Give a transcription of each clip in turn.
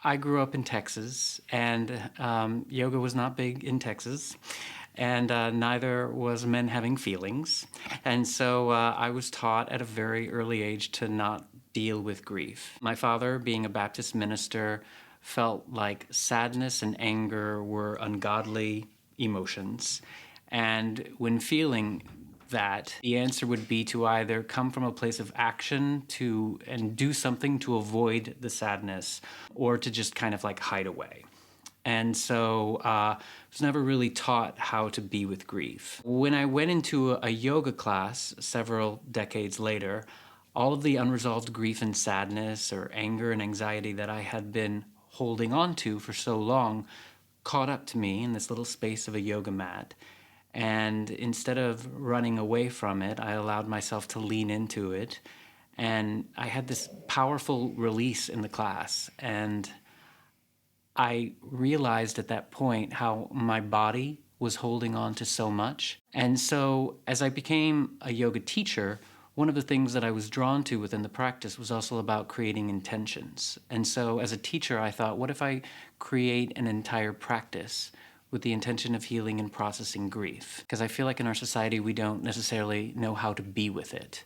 I grew up in Texas, and yoga was not big in Texas, and neither was men having feelings. And so I was taught at a very early age to not deal with grief. My father, being a Baptist minister, felt like sadness and anger were ungodly emotions. And when feeling that, the answer would be to either come from a place of action and do something to avoid the sadness, or to just kind of like hide away. And so I was never really taught how to be with grief. When I went into a yoga class several decades later, all of the unresolved grief and sadness or anger and anxiety that I had been holding on to for so long caught up to me in this little space of a yoga mat. And instead of running away from it, I allowed myself to lean into it. And I had this powerful release in the class. And I realized at that point how my body was holding on to so much. And so as I became a yoga teacher, one of the things that I was drawn to within the practice was also about creating intentions. And so as a teacher, I thought, what if I create an entire practice with the intention of healing and processing grief? Because I feel like in our society, we don't necessarily know how to be with it.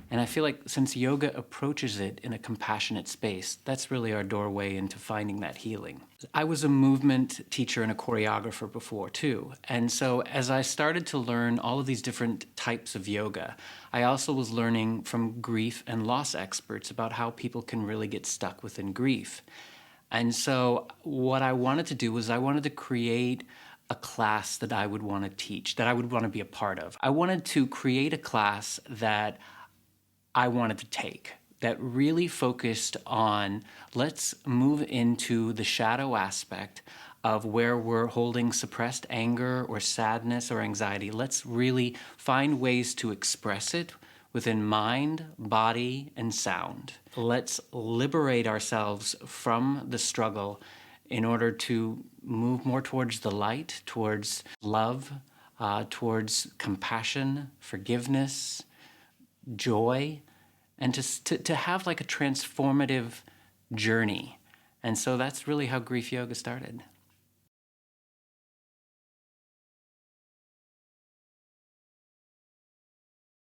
And I feel like since yoga approaches it in a compassionate space, that's really our doorway into finding that healing. I was a movement teacher and a choreographer before too. And so as I started to learn all of these different types of yoga, I also was learning from grief and loss experts about how people can really get stuck within grief. And so what I wanted to do was I wanted to create a class that I would want to teach, that I would want to be a part of. I wanted to create a class that I wanted to take, that really focused on, let's move into the shadow aspect of where we're holding suppressed anger or sadness or anxiety. Let's really find ways to express it within mind, body, and sound. Let's liberate ourselves from the struggle in order to move more towards the light, towards love, towards compassion, forgiveness, joy, and to have like a transformative journey. And so that's really how grief yoga started.